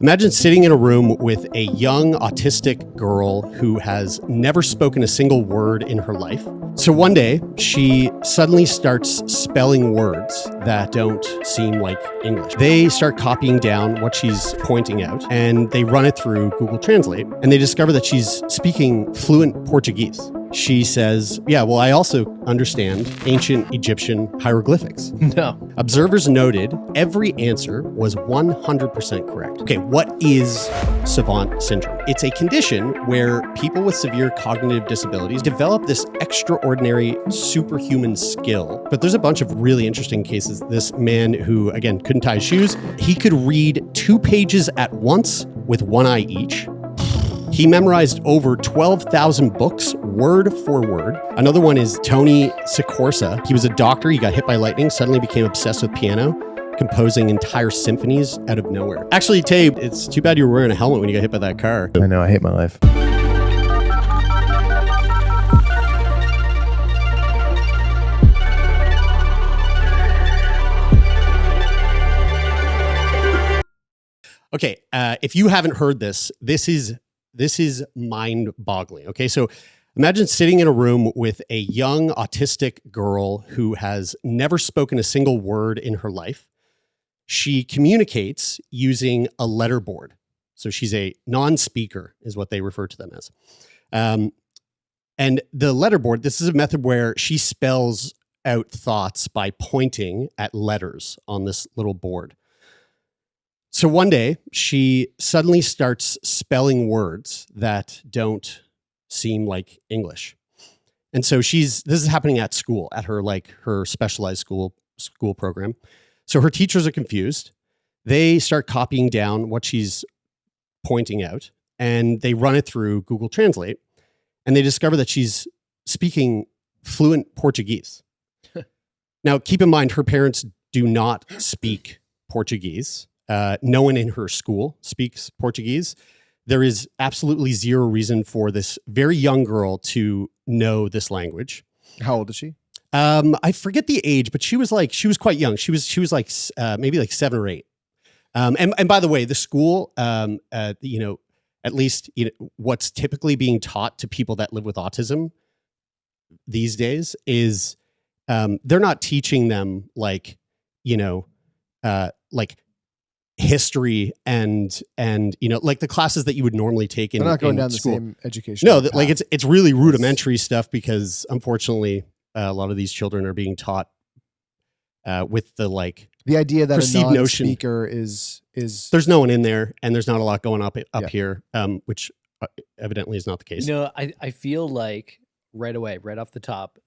Imagine sitting in a room with a young autistic girl who has never spoken a single word in her life. So one day, she suddenly starts spelling words that don't seem like English. They start copying down what she's pointing out, and they run it through Google Translate, and they discover that she's speaking fluent Portuguese. She says, yeah, well, I also understand ancient Egyptian hieroglyphics. No. Observers noted every answer was 100% correct. Okay, what is Savant syndrome? It's a condition where people with severe cognitive disabilities develop this extraordinary superhuman skill. But there's a bunch of really interesting cases. This man who, again, couldn't tie his shoes, he could read 2 pages at once with one eye each. He memorized over 12,000 books, word for word. Another one is Tony Sicorsa. He was a doctor. He got hit by lightning, suddenly became obsessed with piano, composing entire symphonies out of nowhere. Actually, Tay, it's too bad you were wearing a helmet when you got hit by that car. I know, I hate my life. Okay, if you haven't heard this, this is mind-boggling. Okay, so imagine sitting in a room with a young autistic girl who has never spoken a single word in her life. She communicates using a letterboard. So she's a non-speaker is what they refer to them as. And the letterboard, this is a method where she spells out thoughts by pointing at letters on this little board. So one day, she suddenly starts spelling words that don't seem like English. And so this is happening at school, at her specialized school program. So her teachers are confused. They start copying down what she's pointing out, and they run it through Google Translate, and they discover that she's speaking fluent Portuguese. Now, keep in mind, her parents do not speak Portuguese. No one in her school speaks Portuguese. There is absolutely zero reason for this very young girl to know this language. How old is she? I forget the age, but she was quite young. She was like maybe like 7 or 8. And by the way, the school, at least what's typically being taught to people that live with autism these days is they're not teaching them like history and like the classes that you would normally take in. They're not going down school. The same education. No, like it's really rudimentary stuff because unfortunately a lot of these children are being taught with the idea that perceived a notion non-speaker is there's no one in there and there's not a lot going up here, which evidently is not the case. I feel like right off the top,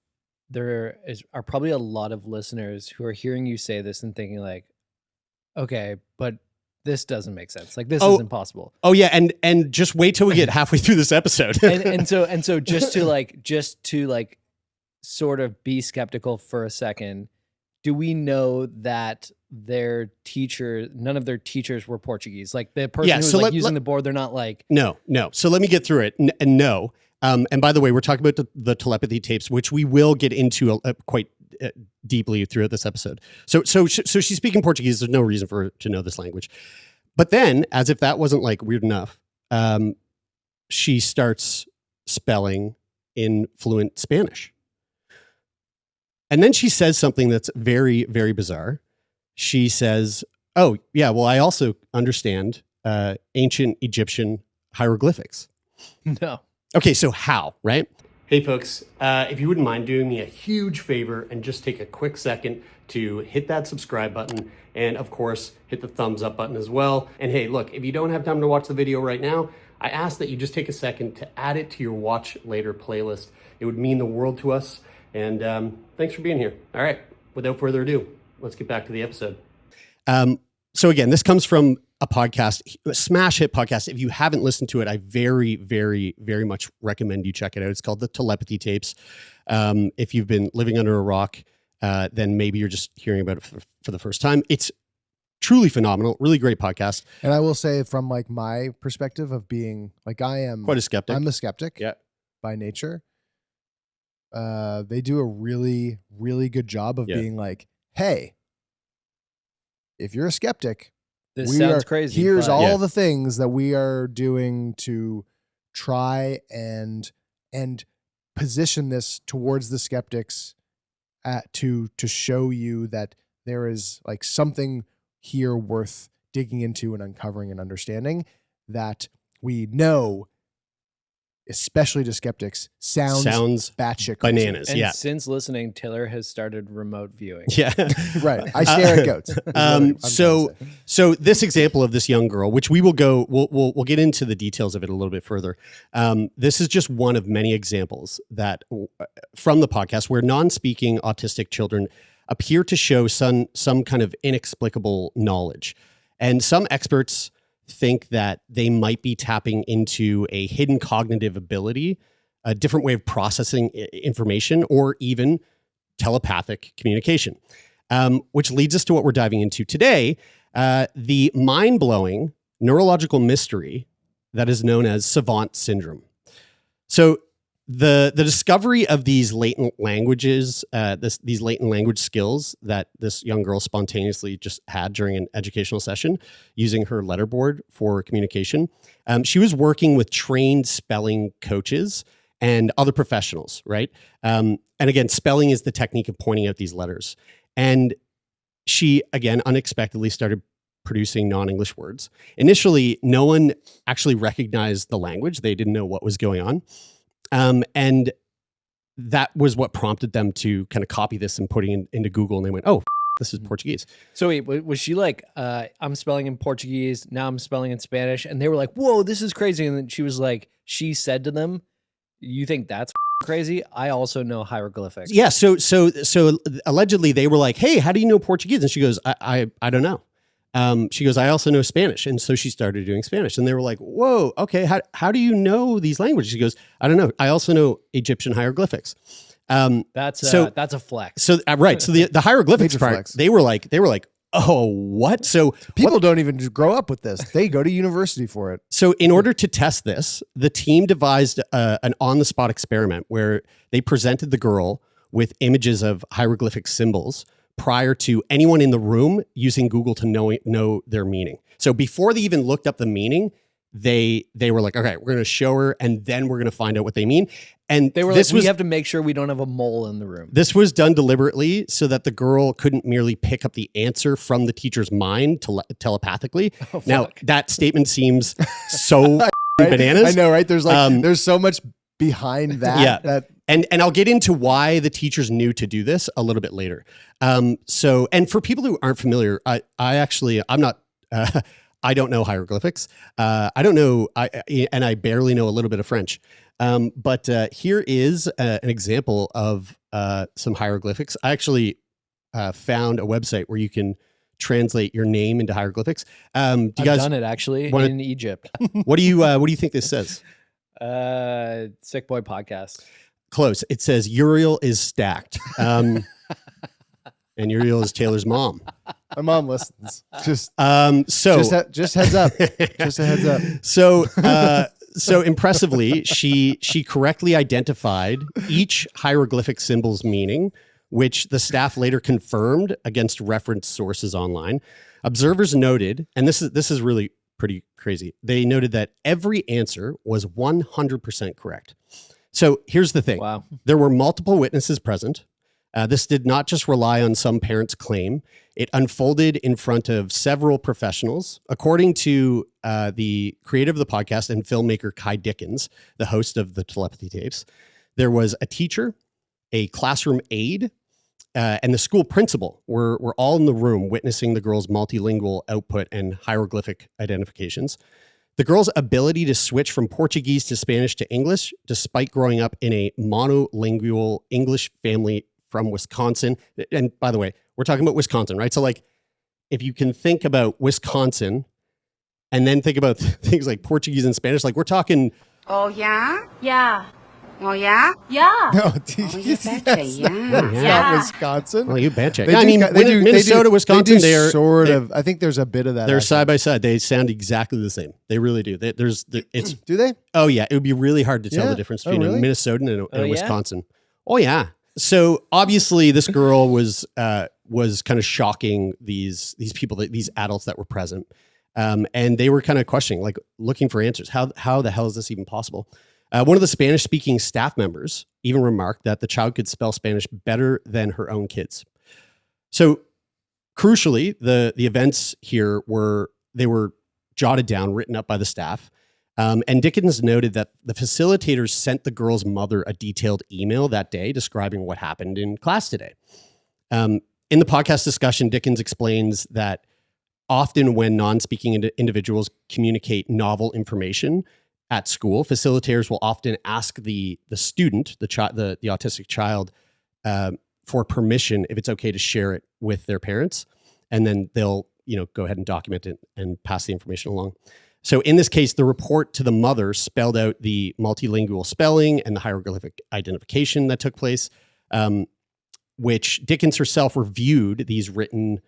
are probably a lot of listeners who are hearing you say this and thinking like, okay, but this doesn't make sense. Like this is impossible. Oh yeah, and just wait till we get halfway through this episode. and so just to sort of be skeptical for a second, do we know that none of their teachers were Portuguese? Like the person who's using the board, they're not like No. So let me get through it. No. And by the way, we're talking about the telepathy tapes, which we will get into quite deeply throughout this episode. So she's speaking Portuguese. There's no reason for her to know this language. But then, as if that wasn't like weird enough, she starts spelling in fluent Spanish. And then she says something that's very, very bizarre. She says, oh, yeah, well, I also understand ancient Egyptian hieroglyphics. No. Okay, so how, right? Hey folks, if you wouldn't mind doing me a huge favor and just take a quick second to hit that subscribe button and of course hit the thumbs up button as well. And hey, look, if you don't have time to watch the video right now, I ask that you just take a second to add it to your watch later playlist. It would mean the world to us. And thanks for being here. All right, without further ado, let's get back to the episode. So again, this comes from a podcast, a smash hit podcast. If you haven't listened to it, I very, very, very much recommend you check it out. It's called the Telepathy Tapes. If you've been living under a rock, then maybe you're just hearing about it for the first time. It's truly phenomenal, really great podcast. And I will say from like my perspective of being like, I am quite a skeptic. I'm a skeptic by nature. They do a really, really good job of being like, hey, if you're a skeptic, This sounds crazy. Here's but- all the things that we are doing to try and position this towards the skeptics to show you that there is like something here worth digging into and uncovering and understanding that we know, especially to skeptics, sounds batshit crazy. Bananas. And yeah. since listening, Taylor has started remote viewing. Yeah. Right. I stare at goats. So this example of this young girl, which we'll get into the details of it a little bit further. This is just one of many examples that from the podcast where non-speaking autistic children appear to show some kind of inexplicable knowledge. And some experts think that they might be tapping into a hidden cognitive ability, a different way of processing information, or even telepathic communication, which leads us to what we're diving into today, the mind-blowing neurological mystery that is known as Savant syndrome. So the discovery of these latent languages, these latent language skills that this young girl spontaneously just had during an educational session using her letterboard for communication. She was working with trained spelling coaches and other professionals, right? And again, spelling is the technique of pointing out these letters. And she, again, unexpectedly started producing non-English words. Initially, no one actually recognized the language. They didn't know what was going on. And that was what prompted them to kind of copy this and putting it into Google. And they went, oh, this is Portuguese. So wait, was she like, I'm spelling in Portuguese, now I'm spelling in Spanish? And they were like, whoa, this is crazy. And then she was like, she said to them, you think that's crazy? I also know hieroglyphics. Yeah. So allegedly they were like, hey, how do you know Portuguese? And she goes, I don't know. She goes, I also know Spanish. And so she started doing Spanish. And they were like, whoa, okay, how do you know these languages? She goes, I don't know. I also know Egyptian hieroglyphics. That's a flex. So right. So the hieroglyphics Major part, flex. they were like, oh, what? So People don't even grow up with this. They go to university for it. So in order to test this, the team devised an on-the-spot experiment where they presented the girl with images of hieroglyphic symbols prior to anyone in the room using Google to know their meaning. So before they even looked up the meaning, they were like, okay, we're going to show her and then we're going to find out what they mean. And They were like, we have to make sure we don't have a mole in the room. this was done deliberately so that the girl couldn't merely pick up the answer from the teacher's mind telepathically. Oh, Now, fuck. that statement seems so Right? bananas. I know, right? There's there's so much behind that. Yeah. That And I'll get into why the teachers knew to do this a little bit later. So, and for people who aren't familiar, I'm not, I don't know hieroglyphics. I don't know, and I barely know a little bit of French. But here is an example of some hieroglyphics. I actually found a website where you can translate your name into hieroglyphics. Do you I've guys done it actually wanna- in Egypt. what do you think this says? Sickboy podcast. Close. It says Uriel is stacked. And Uriel is Taylor's mom. my mom listens. Just Just heads up. Just a heads up. So impressively, she correctly identified each hieroglyphic symbol's meaning, which the staff later confirmed against reference sources online. Observers noted, and this is really pretty crazy. They noted that every answer was 100% correct. So here's the thing. Wow. There were multiple witnesses present. This did not just rely on some parent's claim. It unfolded in front of several professionals. According to the creator of the podcast and filmmaker Kai Dickens, the host of the Telepathy tapes, there was a teacher, a classroom aide, and the school principal were all in the room witnessing the girl's multilingual output and hieroglyphic identifications. The girl's ability to switch from Portuguese to Spanish to English, despite growing up in a monolingual English family from Wisconsin. And by the way, we're talking about Wisconsin, right? So like, if you can think about Wisconsin and then think about things like Portuguese and Spanish, like we're talking. Oh, yeah? Yeah. Oh, yeah? Yeah. No, you betcha, that's yeah. not Yeah. Wisconsin. Well, you betcha. They Yeah, I do mean, ki- they do- Minnesota, they do- Wisconsin, they do sort they- of. I think there's a bit of that. They're accent. side by side. They sound exactly the same. They really do. It's Do they? oh yeah. It would be really hard to tell Yeah? the difference Oh, between really? a Minnesotan and a Oh, yeah? Wisconsin. Oh yeah. So obviously this girl was was kind of shocking these people, these adults that were present. And they were kind of questioning, like looking for answers. How the hell is this even possible? One of the Spanish-speaking staff members even remarked that the child could spell Spanish better than her own kids. So crucially, the events here were jotted down, written up by the staff. And Dickens noted that the facilitators sent the girl's mother a detailed email that day describing what happened in class today. In the podcast discussion, Dickens explains that often when non-speaking individuals communicate novel information at school, facilitators will often ask the student, the autistic child, for permission if it's okay to share it with their parents, and then they'll go ahead and document it and pass the information along. So in this case, the report to the mother spelled out the multilingual spelling and the hieroglyphic identification that took place, which Dickens herself reviewed these written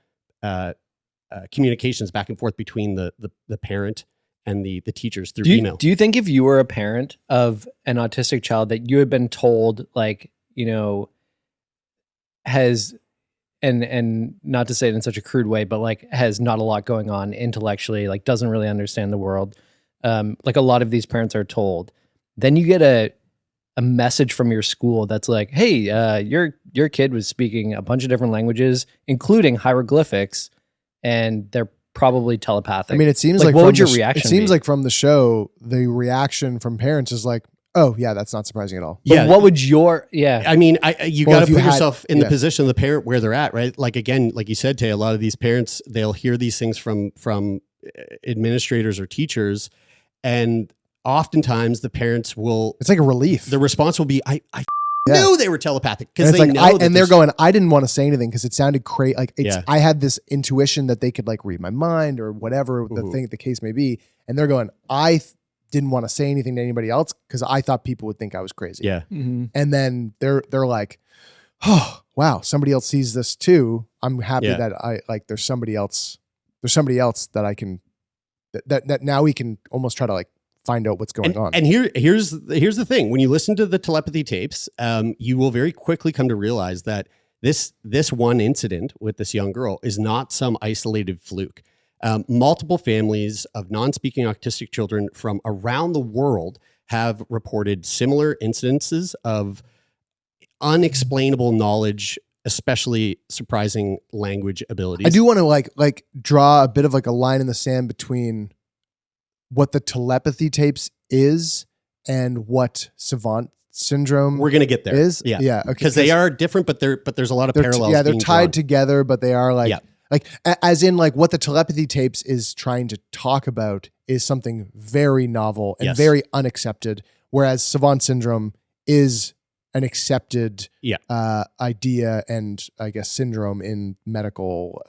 communications back and forth between the parent and the teachers through email. Do you think if you were a parent of an autistic child that you had been told, like, has, and not to say it in such a crude way, but like has not a lot going on intellectually, like doesn't really understand the world, like a lot of these parents are told, then you get a message from your school that's like, hey, your kid was speaking a bunch of different languages, including hieroglyphics, and they're probably telepathic. I mean, it seems like what would your reaction It seems be? like from the show, the reaction from parents is like, oh yeah, that's not surprising at all. But what would your I mean, you got to put yourself in the yeah. position of the parent where they're at, right? Like again, like you said, Tay, a lot of these parents, they'll hear these things from administrators or teachers, and oftentimes the parents will. It's like a relief. The response will be, "I Yeah. knew they were telepathic," because And they it's know. like, and they're going, I didn't want to say anything because it sounded crazy. Like Yeah. I had this intuition that they could like read my mind or whatever the case may be, and they're going, didn't want to say anything to anybody else because I thought people would think I was crazy. Yeah. Mm-hmm. And then they're like, oh wow, somebody else sees this too. I'm happy Yeah. that there's somebody else that I can that now we can almost try to like find out what's going on. And here's the thing. When you listen to the telepathy tapes, you will very quickly come to realize that this one incident with this young girl is not some isolated fluke. Multiple families of non-speaking autistic children from around the world have reported similar incidences of unexplainable knowledge, especially surprising language abilities. I do want to like draw a bit of like a line in the sand between what the telepathy tapes is and what Savant syndrome We're gonna get there. is. Yeah. Yeah. Okay. Because they are different, but there's a lot of parallels. Yeah, they're being tied drawn. together, but they are like, Yeah. as in like what the telepathy tapes is trying to talk about is something very novel and Yes. very unaccepted, whereas Savant syndrome is an accepted idea and I guess syndrome in medical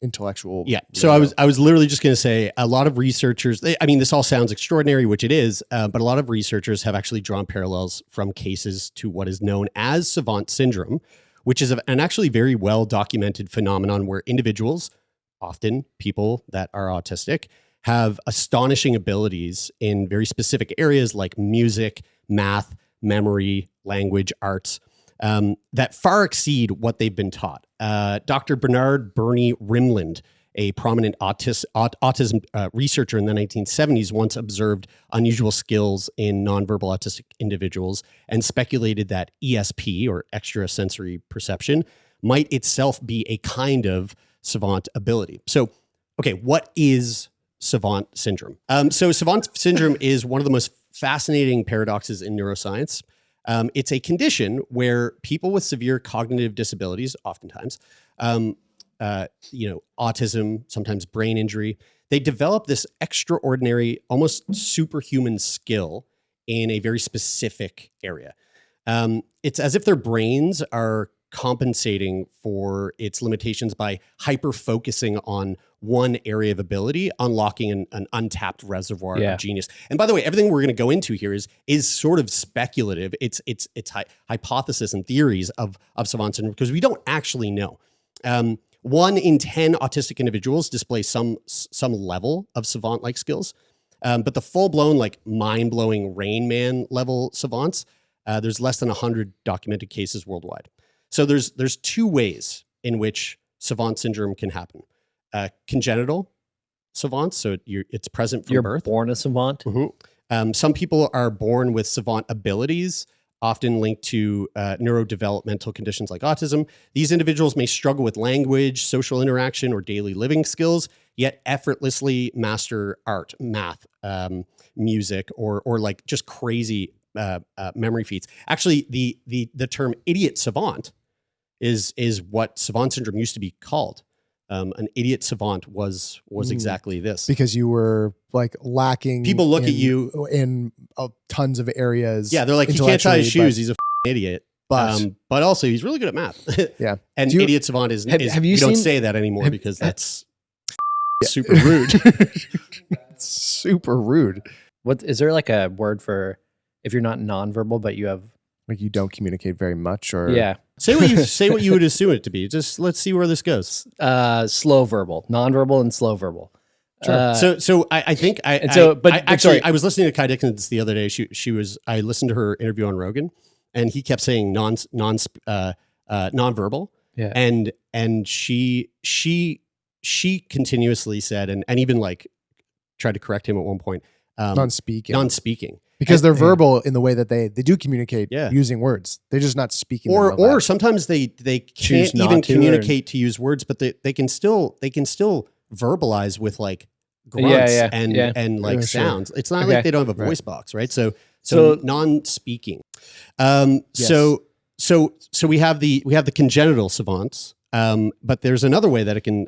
intellectual. Yeah. So I was literally just going to say a lot of researchers, this all sounds extraordinary, which it is, but a lot of researchers have actually drawn parallels from cases to what is known as Savant syndrome, which is an actually very well documented phenomenon where individuals, often people that are autistic, have astonishing abilities in very specific areas like music, math, memory, language, arts, that far exceed what they've been taught. Dr. Bernard Bernie Rimland, a prominent autism researcher in the 1970s, once observed unusual skills in nonverbal autistic individuals and speculated that ESP, or extrasensory perception, might itself be a kind of savant ability. So, okay, what is Savant syndrome? So Savant syndrome is one of the most fascinating paradoxes in neuroscience. It's a condition where people with severe cognitive disabilities, oftentimes, autism, sometimes brain injury, they develop this extraordinary, almost superhuman skill in a very specific area. It's as if their brains are compensating for its limitations by hyper-focusing on one area of ability, unlocking an untapped reservoir of genius. And by the way, everything we're going to go into here is sort of speculative. It's hypothesis and theories of Savant syndrome because we don't actually know. 1 in 10 autistic individuals display some level of savant-like skills, but the full-blown, like mind-blowing Rain Man level savants, there's less than 100 documented cases worldwide. So there's 2 ways in which savant syndrome can happen. Congenital savants, so it's present from You're birth. born a savant. Some people are born with savant abilities, often linked to neurodevelopmental conditions like autism. These individuals may struggle with language, social interaction, or daily living skills, yet effortlessly master art, math, music, or like just crazy memory feats. Actually, the term idiot savant is what savant syndrome used to be called. An idiot savant was exactly this. Because you were like lacking. People look at you in tons of areas. Yeah, they're like, he can't tie his intellectually, shoes. He's a idiot. But also he's really good at math. Yeah. And idiot savant is have you we don't seen- say that anymore because that's super rude. It's super rude. What is there like a word for if you're not nonverbal but you have Like you don't communicate very much, or yeah Say what you would assume it to be. Just let's see where this goes. slow verbal, nonverbal, and slow verbal. Sure. So I think I was listening to Kai Dickens the other day. I listened to her interview on Rogan, and he kept saying nonverbal. Yeah. And she continuously said and even like tried to correct him at one point. Non-speaking. Because they're verbal in the way that they do communicate Yeah. using words. They're just not speaking. them out Or loud. sometimes they Choose can't not even to, communicate to use words, but they can still verbalize with like grunts and like Yeah, sure. sounds. It's not Okay. like they don't have a Right. voice box, right? So So- non-speaking. Yes. So we have the congenital savants. But there's another way that it can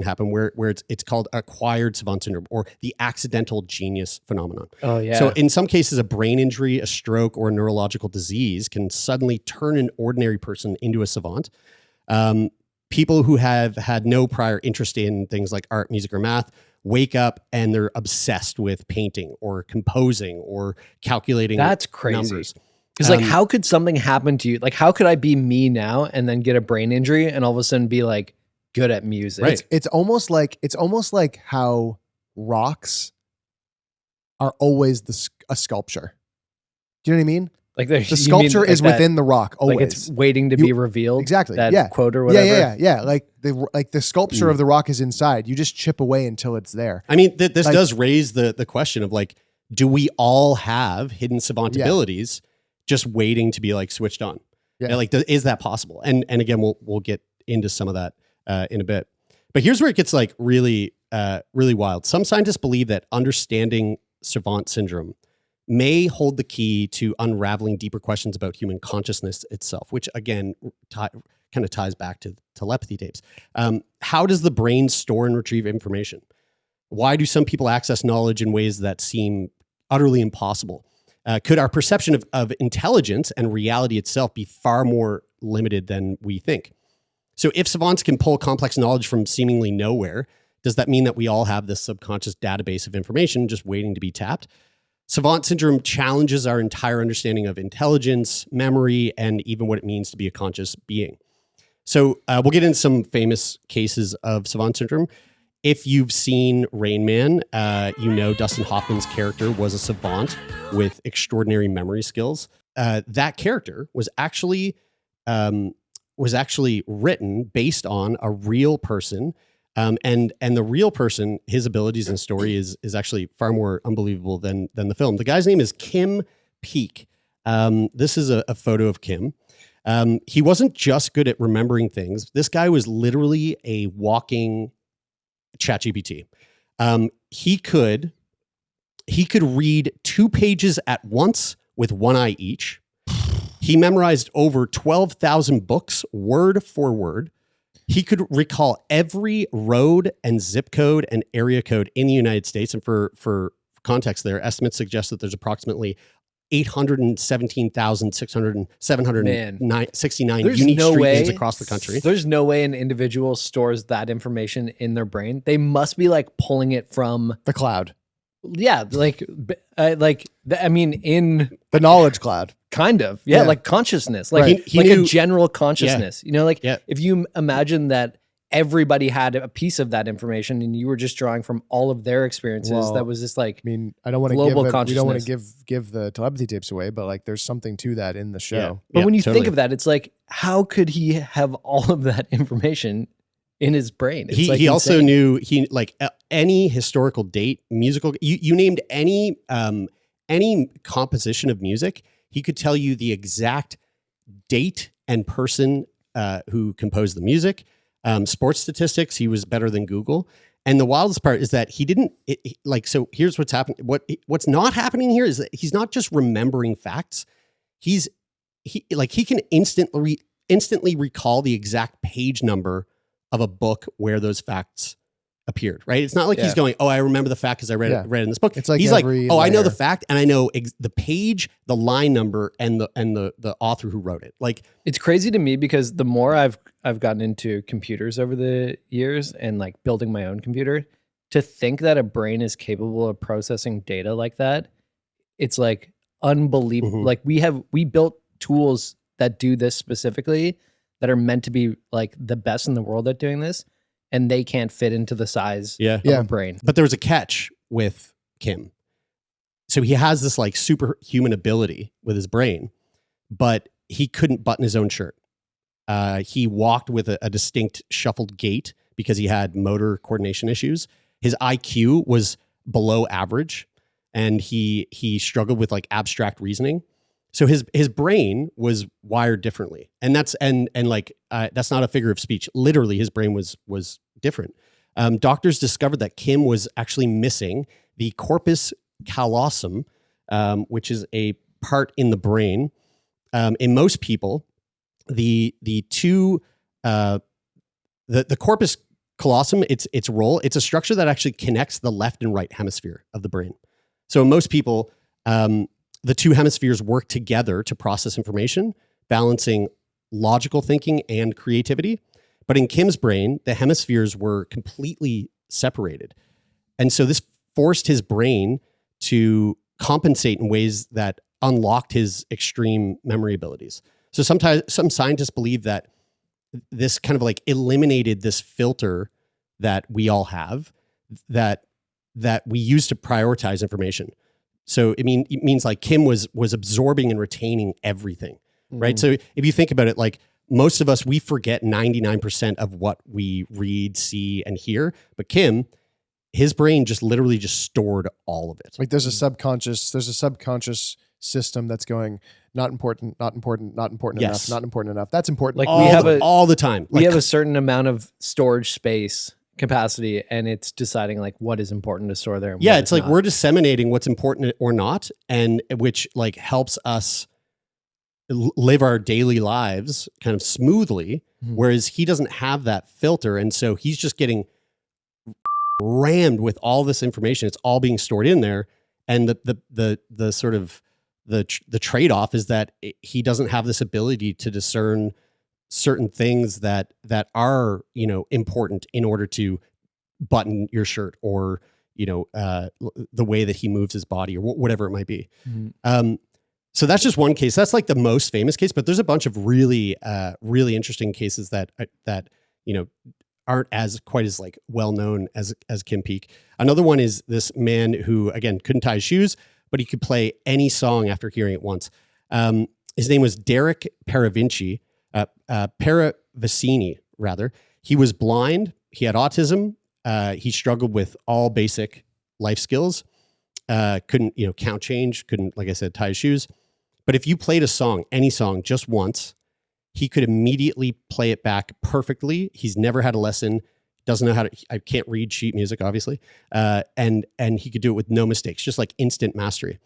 happen where it's called acquired savant syndrome or the accidental genius phenomenon. Oh yeah. So in some cases, a brain injury, a stroke, or a neurological disease can suddenly turn an ordinary person into a savant. People who have had no prior interest in things like art, music, or math wake up and they're obsessed with painting or composing or calculating That's crazy. numbers. Because like, how could something happen to you? Like, how could I be me now and then get a brain injury and all of a sudden be like good at music? Right. It's almost like how rocks are always a sculpture. Do you know what I mean? Like The sculpture is within the rock always. Like it's waiting to be revealed. Exactly. That Yeah. quote or whatever. Yeah. Like the sculpture of the rock is inside. You just chip away until it's there. I mean, this does raise the question of like, do we all have hidden savant abilities just waiting to be like switched on? Yeah. Like, is that possible? And again, we'll get into some of that in a bit. But here's where it gets like really wild. Some scientists believe that understanding savant syndrome may hold the key to unraveling deeper questions about human consciousness itself, which again kind of ties back to telepathy tapes. How does the brain store and retrieve information? Why do some people access knowledge in ways that seem utterly impossible? Could our perception of intelligence and reality itself be far more limited than we think? So if savants can pull complex knowledge from seemingly nowhere, does that mean that we all have this subconscious database of information just waiting to be tapped? Savant syndrome challenges our entire understanding of intelligence, memory, and even what it means to be a conscious being. So we'll get into some famous cases of savant syndrome. If you've seen Rain Man, you know Dustin Hoffman's character was a savant with extraordinary memory skills. That character was actually written based on a real person, and the real person, his abilities and story is actually far more unbelievable than the film. The guy's name is Kim Peek. This is a photo of Kim. He wasn't just good at remembering things. This guy was literally a walking ChatGPT. He could read 2 pages at once with one eye each. He memorized over 12,000 books word for word. He could recall every road and zip code and area code in the United States. And for context there, estimates suggest that there's approximately 817,769 unique street names across the country. There's no way an individual stores that information in their brain. They must be like pulling it from The cloud. yeah, I mean, in The knowledge cloud. kind of Yeah. like consciousness, like Right. He like knew- a general consciousness. You know, like Yeah. if you imagine that everybody had a piece of that information, and you were just drawing from all of their experiences. Well, that was just like, I mean, I don't want to global give we don't want to consciousness. give the telepathy tapes away, but like there's something to that in the show. but when you totally. think of that, it's like, how could he have all of that information in his brain? It's He like also insane. knew any historical date, musical. You named any composition of music, he could tell you the exact date and person who composed the music. Sports statistics, he was better than Google. And the wildest part is that he didn't so here's what's happening. What's not happening here is that he's not just remembering facts. He can instantly recall the exact page number of a book where those facts appeared, right? It's not like he's going, oh, I remember the fact because I read it in this book. It's like he's like, oh, I know the layer. fact and I know the page, the line number, and the author who wrote it. Like, It's crazy to me because the more I've gotten into computers over the years and like building my own computer, to think that a brain is capable of processing data like that, it's like unbelievable. Mhm. Like we built tools that do this specifically that are meant to be like the best in the world at doing this, and they can't fit into the size of Yeah. a brain. but there was a catch with Kim. So he has this like superhuman ability with his brain, but he couldn't button his own shirt. He walked with a distinct shuffled gait because he had motor coordination issues. His IQ was below average, and he struggled with like abstract reasoning. So his brain was wired differently, and that's not a figure of speech. Literally, his brain was different. Doctors discovered that Kim was actually missing the corpus callosum, which is a part in the brain. In most people, the corpus callosum, its role, it's a structure that actually connects the left and right hemisphere of the brain. So in most people, the two hemispheres work together to process information, balancing logical thinking and creativity. But in Kim's brain, the hemispheres were completely separated. And so this forced his brain to compensate in ways that unlocked his extreme memory abilities. So sometimes some scientists believe that this kind of like eliminated this filter that we all have that we use to prioritize information. So it means like Kim was absorbing and retaining everything, right? So if you think about it, like most of us, we forget 99% of what we read, see, and hear. But Kim, his brain just literally just stored all of it. Like there's a subconscious system that's going, not important, not important, not important Yes. enough, not important enough. That's important. Like all all the time. We Like, have a certain amount of storage space capacity, and it's deciding like what is important to store there. And yeah, what it's is like not. we're disseminating what's important or not, and which like helps us live our daily lives kind of smoothly, whereas he doesn't have that filter, and so he's just getting rammed with all this information. It's all being stored in there, and the sort of the trade-off is that he doesn't have this ability to discern certain things that are, you know, important in order to button your shirt, or, you know, the way that he moves his body, or whatever it might be. So that's just one case. That's like the most famous case, but there's a bunch of really, really interesting cases that you know aren't as quite as like well known as Kim Peek. Another one is this man who again couldn't tie his shoes, but he could play any song after hearing it once. His name was Derek Paravicini, rather. He was blind. He had autism. He struggled with all basic life skills. Couldn't, you know, count change. Couldn't, like I said, tie his shoes. But if you played a song, any song, just once, he could immediately play it back perfectly. He's never had a lesson. Doesn't know how to. I can't read sheet music, obviously. And he could do it with no mistakes, just like instant mastery.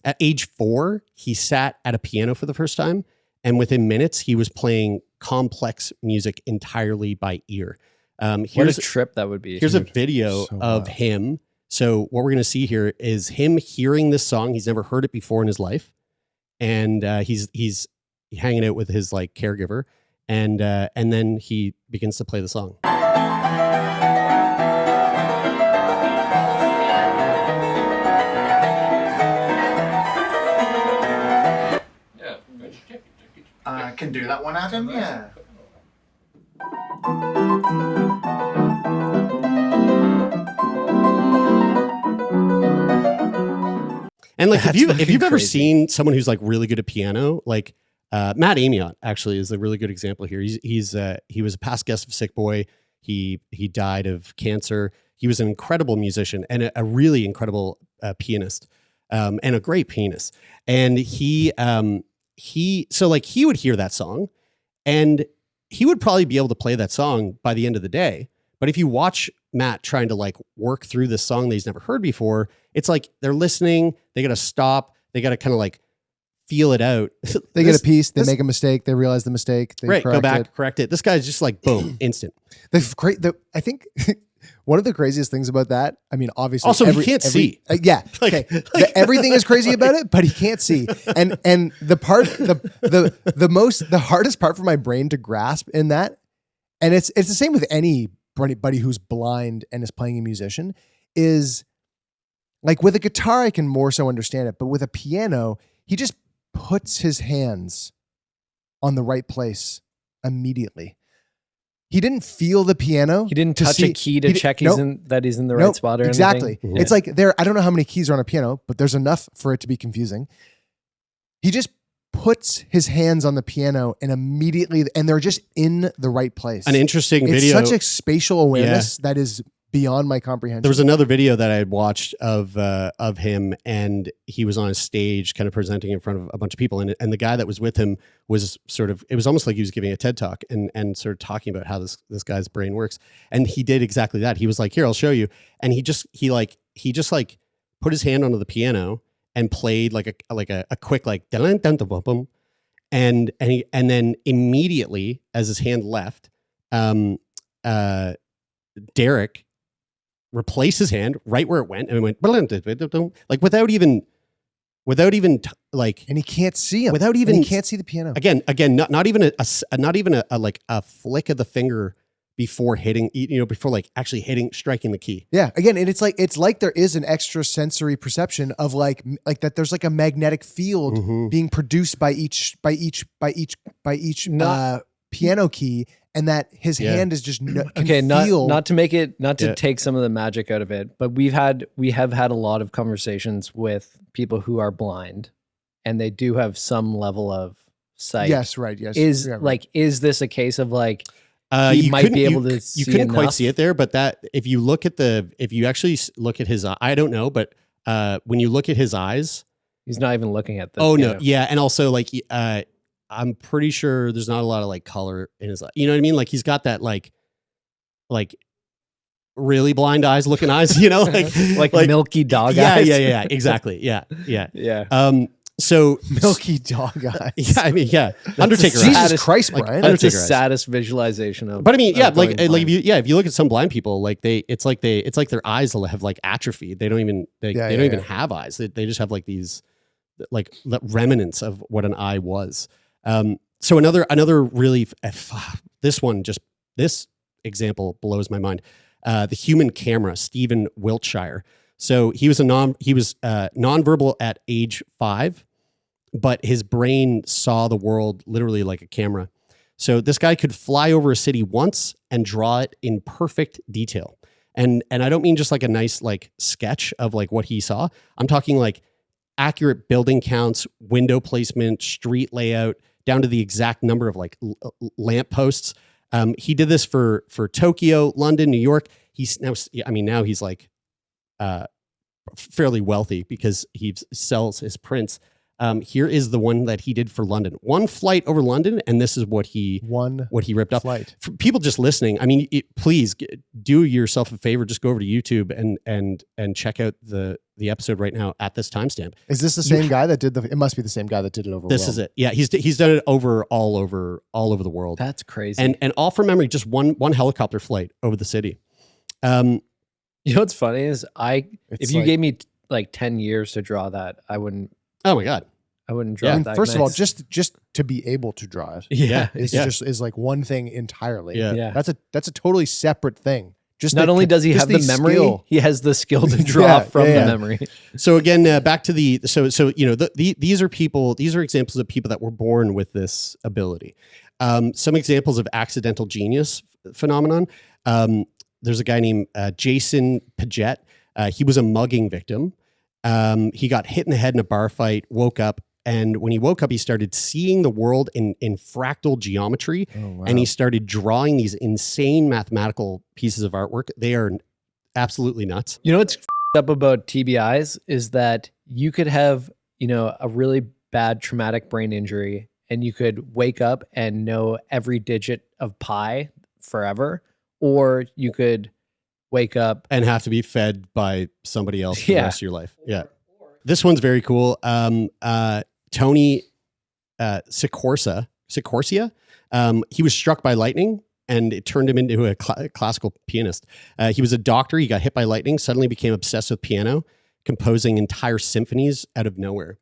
At age 4, he sat at a piano for the first time, and within minutes, he was playing complex music entirely by ear. What a trip that would be. Here's a video So of wild. him. So what we're going to see here is him hearing this song. He's never heard it before in his life, and he's hanging out with his like caregiver, and then he begins to play the song. I can do that one, Adam, yeah. And like That's if fucking you've ever crazy. seen someone who's like really good at piano, like Matt Amiot actually is a really good example here. He was a past guest of Sickboy. He died of cancer. He was an incredible musician and a really incredible pianist, and a great pianist. And he would hear that song, and he would probably be able to play that song by the end of the day. But if you watch Matt trying to like work through this song that he's never heard before, it's like they're listening, they got to stop, they got to kind of like feel it out. They get a piece, they make a mistake, they realize the mistake, they go back, it. correct it. This guy's just like, boom, instant. I think one of the craziest things about that, I mean, obviously, Also, he can't see. Yeah, Like- okay. Everything is crazy about it, but he can't see. And the hardest part for my brain to grasp in that, and it's the same with anybody who's blind and is playing a musician, is like with a guitar, I can more so understand it, but with a piano, he just puts his hands on the right place immediately. He didn't feel the piano. He didn't touch a key to check that he's in the right Nope, spot or exactly. anything. It's like I don't know how many keys are on a piano, but there's enough for it to be confusing. He just puts his hands on the piano and immediately, and they're just in the right place. An interesting It's video. such a spatial awareness that is beyond my comprehension. There was another video that I had watched of him, and he was on a stage kind of presenting in front of a bunch of people. And the guy that was with him was it was almost like he was giving a TED talk and sort of talking about how this guy's brain works. And he did exactly that. He was like, here, I'll show you. And he just put his hand onto the piano and played like a quick, like, dun, dun, dun, bum, bum. And then immediately as his hand left, Derek replaced his hand right where it went, and it went like without even like, and he can't see him without even, and he can't see the piano. Again, not even a flick of the finger before hitting, before like actually striking the key. Yeah. Again, and it's like there is an extra sensory perception of like that. There's like a magnetic field being produced by each piano key, and that his hand is just not to take some of the magic out of it, but we have had a lot of conversations with people who are blind, and they do have some level of sight. Yes, right. Yes, is this a case of like he might be able to see you couldn't enough? quite see it there, but that if you actually look at his eye, I don't know, but when you look at his eyes, he's not even looking at the no, yeah, and also like I'm pretty sure there's not a lot of like color in his eye. You know what I mean? Like he's got that like really blind eyes looking eyes, like milky dog yeah, eyes. Yeah, exactly. Yeah. So milky dog eyes. Yeah, I mean, yeah. Undertaker eyes. Jesus Christ, Brian. That's the Undertaker eyes. saddest visualization of. But I mean, yeah, of like going blind. if you look at some blind people, like it's like their eyes will have like atrophy. They don't even even have eyes. They just have like these like remnants of what an eye was. So another really this example blows my mind. The human camera, Stephen Wiltshire. So he was nonverbal at age 5, but his brain saw the world literally like a camera. So this guy could fly over a city once and draw it in perfect detail. And I don't mean just like a nice like sketch of like what he saw. I'm talking like accurate building counts, window placement, street layout, down to the exact number of like lamp posts. He did this for Tokyo, London, New York. Now he's like fairly wealthy because he sells his prints. Here is the one that he did for London. One flight over London, and this is what he ripped off. For people just listening, I mean, please do yourself a favor. Just go over to YouTube and check out the episode right now at this timestamp. Is this the same guy that did it must be the same guy that did it over. This is it. Yeah, he's done it all over the world. That's crazy. And all from memory, just one helicopter flight over the city. You know what's funny is if you gave me like 10 years to draw that, I wouldn't. Oh my God. I wouldn't draw it that first of all, nice. just to be able to draw it. Yeah. Is like one thing entirely. Yeah. That's a totally separate thing. Just not only does he have the memory, skill. he has the skill to draw from the memory. So again, back to these are examples of people that were born with this ability. Some examples of accidental genius phenomenon. There's a guy named Jason Paget. He was a mugging victim. He got hit in the head in a bar fight, woke up. And when he woke up, he started seeing the world in fractal geometry. Oh, wow. And he started drawing these insane mathematical pieces of artwork. They are absolutely nuts. You know what's up about TBIs is that you could have, a really bad traumatic brain injury and you could wake up and know every digit of pi forever, or you could wake up and have to be fed by somebody else for the Yeah. rest of your life. Yeah. This one's very cool. Tony Sicorsia, he was struck by lightning and it turned him into a classical pianist. He was a doctor. He got hit by lightning, suddenly became obsessed with piano, composing entire symphonies out of nowhere.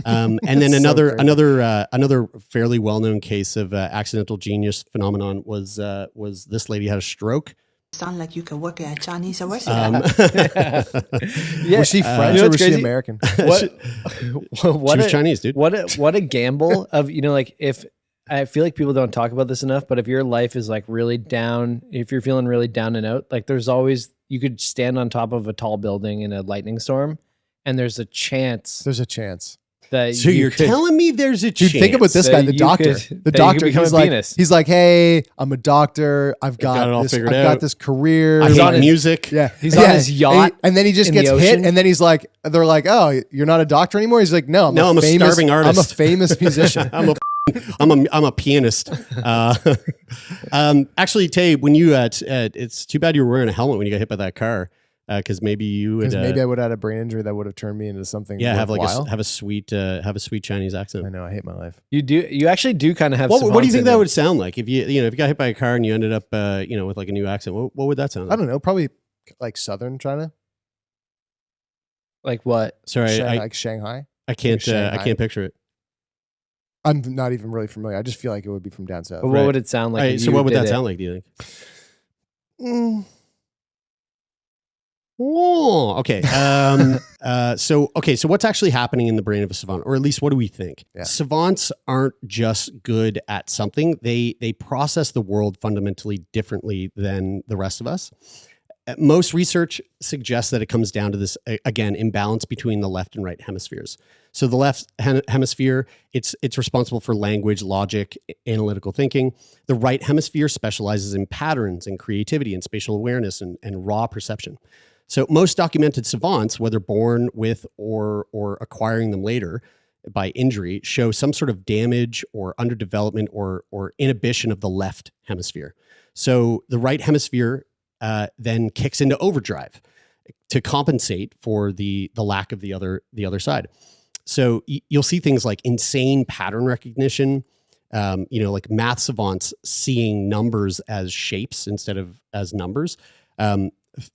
And then another fairly well-known case of accidental genius phenomenon was this lady had a stroke. Sound like you could work at a Chinese restaurant. Yeah. Was she French You know or what's was she crazy? American? She was Chinese, dude. What a gamble of, if I feel like people don't talk about this enough, but if your life is like really down, if you're feeling really down and out, like there's always, you could stand on top of a tall building in a lightning storm and there's a chance There's a chance. that So you're telling me there's a Dude, chance. think about this So guy, the you doctor. could- The that you could doctor, become he's a like, pianist. he's like, hey, I'm a doctor. I've got it all this, figured I've out. got this career. I He's hate on his- music. Yeah, He's on his yacht and then he just in the gets hit, ocean. and then he's like, they're like, "Oh, you're not a doctor anymore." He's like, "No, I'm a starving artist. I'm a famous musician." I'm a pianist. Actually, Tay, when you it's too bad you were wearing a helmet when you got hit by that car, because maybe you would. Because maybe I would have had a brain injury that would have turned me into something. have worthwhile. have a sweet Chinese accent. I know. I hate my life. you actually do kind of have What do you savants think in that you. would sound like if you got hit by a car and you ended up with like a new accent? What would that sound I like? don't know. Probably like Southern China, Like what? Sorry, like Shanghai. I can't Shanghai. I can't picture it. I'm not even really familiar. I just feel like it would be from down south. But Right. what would it sound like? All right, if so you what would did that it? sound like? Do you think? Okay. So what's actually happening in the brain of a savant, or at least what do we think? Yeah. Savants aren't just good at something; they process the world fundamentally differently than the rest of us. Most research suggests that it comes down to this again imbalance between the left and right hemispheres. So the left hemisphere, it's responsible for language, logic, analytical thinking. The right hemisphere specializes in patterns and creativity and spatial awareness and raw perception. So most documented savants, whether born with or acquiring them later by injury, show some sort of damage or underdevelopment or inhibition of the left hemisphere. So the right hemisphere then kicks into overdrive to compensate for the lack of the other side. So you'll see things like insane pattern recognition, like math savants seeing numbers as shapes instead of as numbers.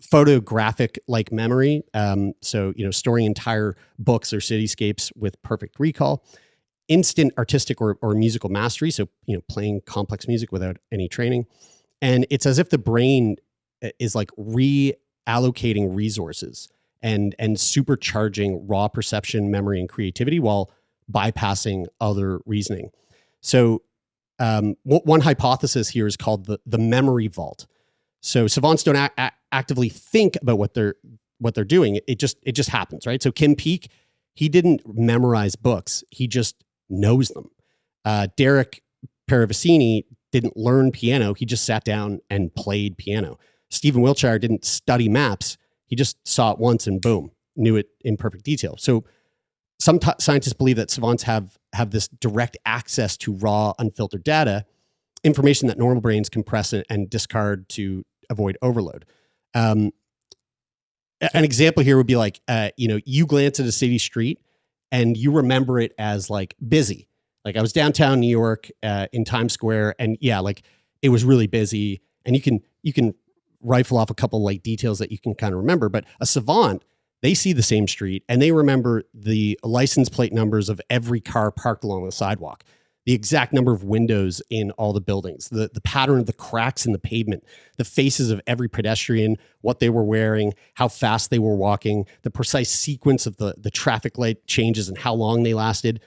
Photographic like memory. Storing entire books or cityscapes with perfect recall. Instant artistic or musical mastery. So, playing complex music without any training. And it's as if the brain is like reallocating resources and supercharging raw perception, memory, and creativity while bypassing other reasoning. So one hypothesis here is called the memory vault. So savants don't actively think about what they're doing. It just happens, right? So Kim Peek, he didn't memorize books. He just knows them. Derek Paravicini didn't learn piano. He just sat down and played piano. Stephen Wiltshire didn't study maps. He just saw it once and boom, knew it in perfect detail. So some scientists believe that savants have this direct access to raw, unfiltered data, information that normal brains compress and discard to avoid overload. An example here would be like, you glance at a city street and you remember it as like busy. Like I was downtown New York in Times Square, and it was really busy, and you can rifle off a couple like details that you can kind of remember. But a savant, they see the same street and they remember the license plate numbers of every car parked along the sidewalk, the exact number of windows in all the buildings, the pattern of the cracks in the pavement, the faces of every pedestrian, what they were wearing, how fast they were walking, the precise sequence of the traffic light changes and how long they lasted.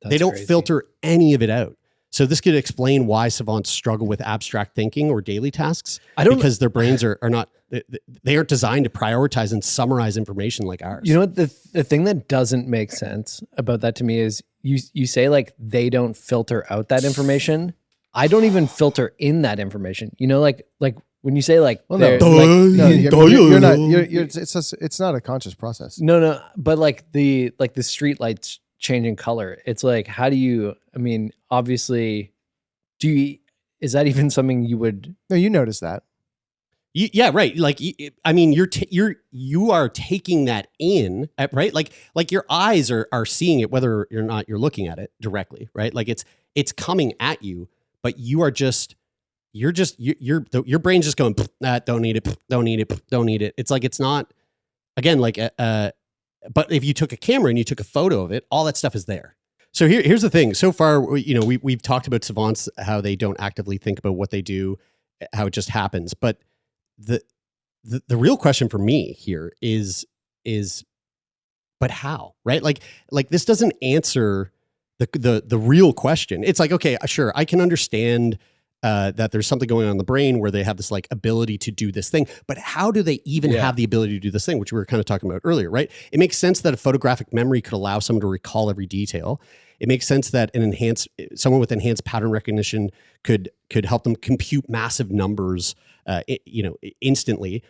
They don't filter any of it out. So this could explain why savants struggle with abstract thinking or daily tasks because their brains are not they aren't designed to prioritize and summarize information like ours. You know what? The thing that doesn't make sense about that to me is you say like they don't filter out that information. I don't even filter in that information. You know, like when you say like, Well, they're- no, like, you're not. It's not a conscious process. no, but like the street lights changing color. It's like, how do you? I mean, obviously, is that even something you would? No, you notice that. Yeah, right. Like, I mean, you are taking that in, right? Like your eyes are seeing it, whether or not you're looking at it directly, right? Like it's coming at you, but your brain's just going, don't need it, don't need it, don't need it. It's like, it's not, again, like, but if you took a camera and you took a photo of it, all that stuff is there. So here's the thing. So far, you know, we've talked about savants, how they don't actively think about what they do, how it just happens. But the real question for me here is, but how, right? Like this doesn't answer the real question. It's like, okay, sure, I can understand that there's something going on in the brain where they have this like ability to do this thing, but how do they even have the ability to do this thing, which we were kind of talking about earlier, right? It makes sense that a photographic memory could allow someone to recall every detail. It makes sense that someone with enhanced pattern recognition could help them compute massive numbers, instantly.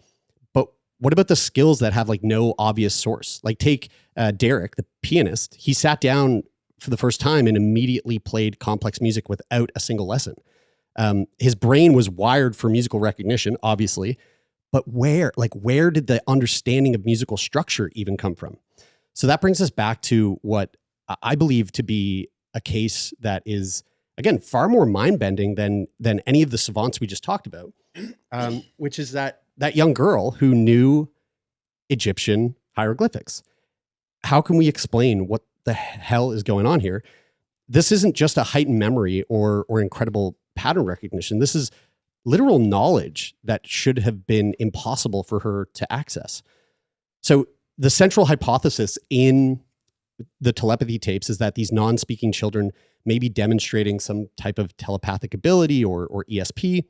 But what about the skills that have like no obvious source? Like take Derek, the pianist. He sat down for the first time and immediately played complex music without a single lesson. His brain was wired for musical recognition, obviously, but where did the understanding of musical structure even come from? So that brings us back to what I believe to be a case that is, again, far more mind-bending than any of the savants we just talked about, which is that young girl who knew Egyptian hieroglyphics. How can we explain what the hell is going on here? This isn't just a heightened memory or incredible pattern recognition. This is literal knowledge that should have been impossible for her to access. So the central hypothesis in the telepathy tapes is that these non-speaking children may be demonstrating some type of telepathic ability or ESP,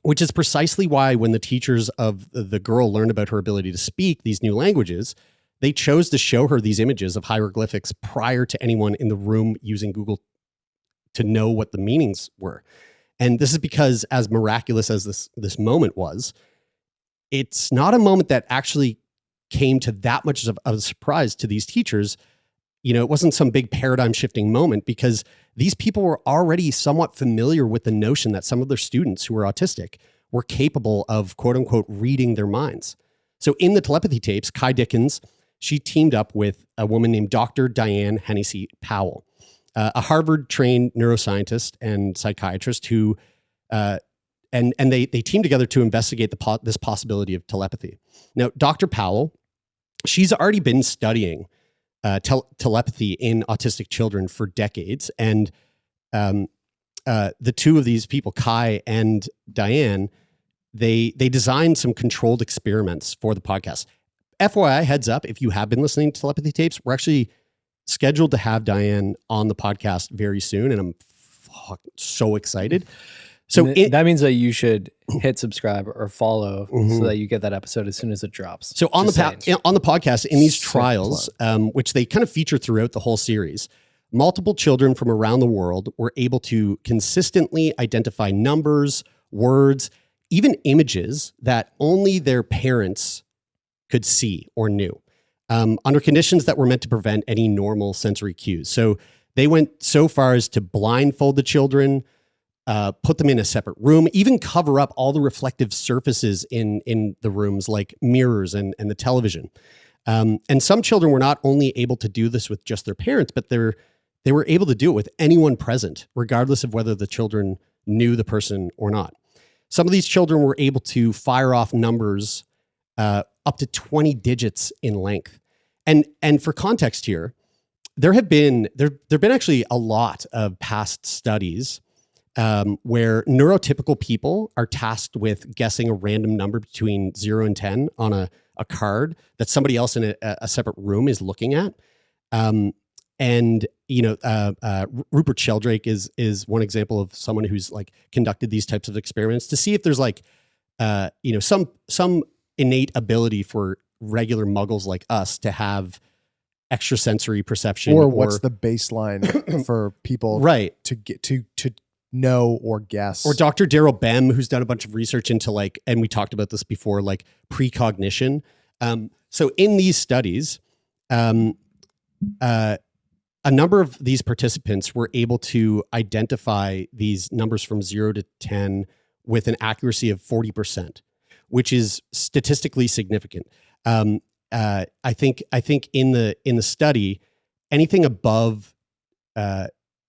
which is precisely why when the teachers of the girl learned about her ability to speak these new languages, they chose to show her these images of hieroglyphics prior to anyone in the room using Google to know what the meanings were. And this is because, as miraculous as this moment was, it's not a moment that actually came to that much of a surprise to these teachers. You know, it wasn't some big paradigm shifting moment because these people were already somewhat familiar with the notion that some of their students who were autistic were capable of, quote unquote, reading their minds. So in the telepathy tapes, Kai Dickens, she teamed up with a woman named Dr. Diane Hennessy Powell, a Harvard-trained neuroscientist and psychiatrist who, and they teamed together to investigate this possibility of telepathy. Now, Dr. Powell, she's already been studying telepathy in autistic children for decades, and the two of these people, Kai and Diane, they designed some controlled experiments for the podcast. FYI, heads up, if you have been listening to telepathy tapes, we're actually scheduled to have Diane on the podcast very soon, and I'm so excited. So that means that you should hit subscribe or follow so that you get that episode as soon as it drops. So on the podcast, in these trials, which they kind of feature throughout the whole series, multiple children from around the world were able to consistently identify numbers, words, even images that only their parents could see or knew, under conditions that were meant to prevent any normal sensory cues. So they went so far as to blindfold the children, put them in a separate room, even cover up all the reflective surfaces in the rooms like mirrors and the television. And some children were not only able to do this with just their parents, but they were able to do it with anyone present, regardless of whether the children knew the person or not. Some of these children were able to fire off numbers up to 20 digits in length. And for context here, there've been actually a lot of past studies where neurotypical people are tasked with guessing a random number between 0 and 10 on a card that somebody else in a separate room is looking at. And Rupert Sheldrake is one example of someone who's like conducted these types of experiments to see if there's like some innate ability for regular muggles like us to have extrasensory perception, or what's the baseline for people right to get to know or guess. Or Dr. Daryl Bem, who's done a bunch of research into like, and we talked about this before, like precognition. So in these studies, a number of these participants were able to identify these numbers from 0 to 10 with an accuracy of 40%, which is statistically significant. I think in the study, anything above,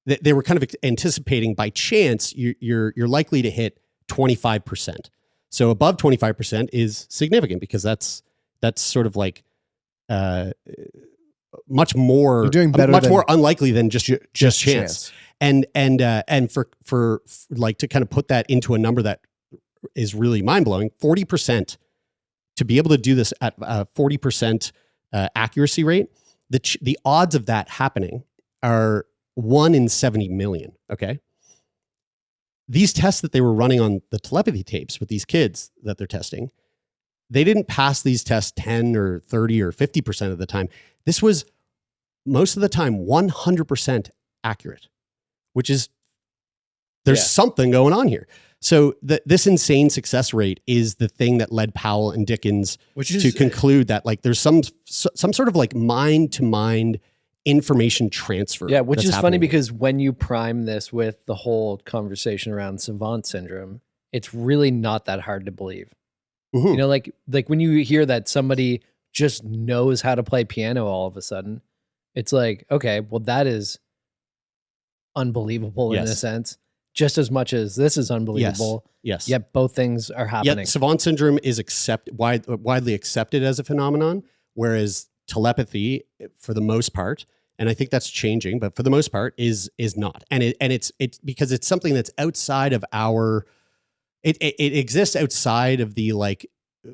they were kind of anticipating by chance you're likely to hit 25%. So above 25% is significant because that's sort of like much more. You're doing better, much than more unlikely than just chance. chance. And for like to kind of put that into a number that is really mind blowing, 40%. To be able to do this at 40% accuracy rate, the odds of that happening are 1 in 70 million. Okay. These tests that they were running on the telepathy tapes with these kids that they're testing, they didn't pass these tests 10 or 30 or 50% of the time. This was most of the time 100% accurate, which is, there's something going on here. So this insane success rate is the thing that led Powell and Dickens to conclude that like there's some sort of like mind to mind information transfer. Yeah, which is funny happening. because when you prime this with the whole conversation around Savant syndrome, it's really not that hard to believe. Mhm. You know, like when you hear that somebody just knows how to play piano all of a sudden, it's like, okay, well, that is unbelievable in a sense, just as much as this is unbelievable. Yes. Yet both things are happening. Yet Savant syndrome is widely accepted as a phenomenon, whereas telepathy, for the most part, and I think that's changing, but for the most part, is not. And it's because it's something that's outside of our. It exists outside of the like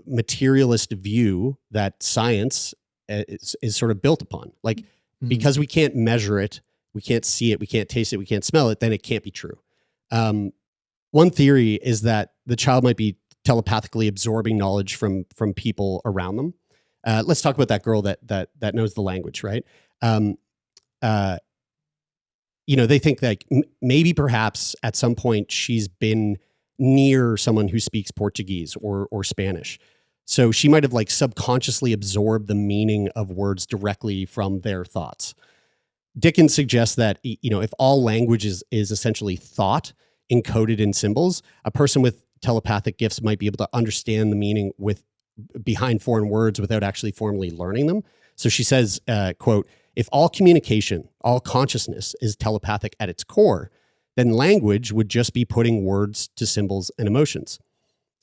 materialist view that science is sort of built upon. Like because we can't measure it, we can't see it, we can't taste it, we can't smell it, then it can't be true. One theory is that the child might be telepathically absorbing knowledge from people around them. Let's talk about that girl that knows the language, right? They think like maybe perhaps at some point she's been near someone who speaks Portuguese or Spanish. So she might have like subconsciously absorbed the meaning of words directly from their thoughts. Dickens suggests that, if all language is essentially thought encoded in symbols, a person with telepathic gifts might be able to understand the meaning behind foreign words without actually formally learning them. So she says, quote, if all communication, all consciousness is telepathic at its core, then language would just be putting words to symbols and emotions.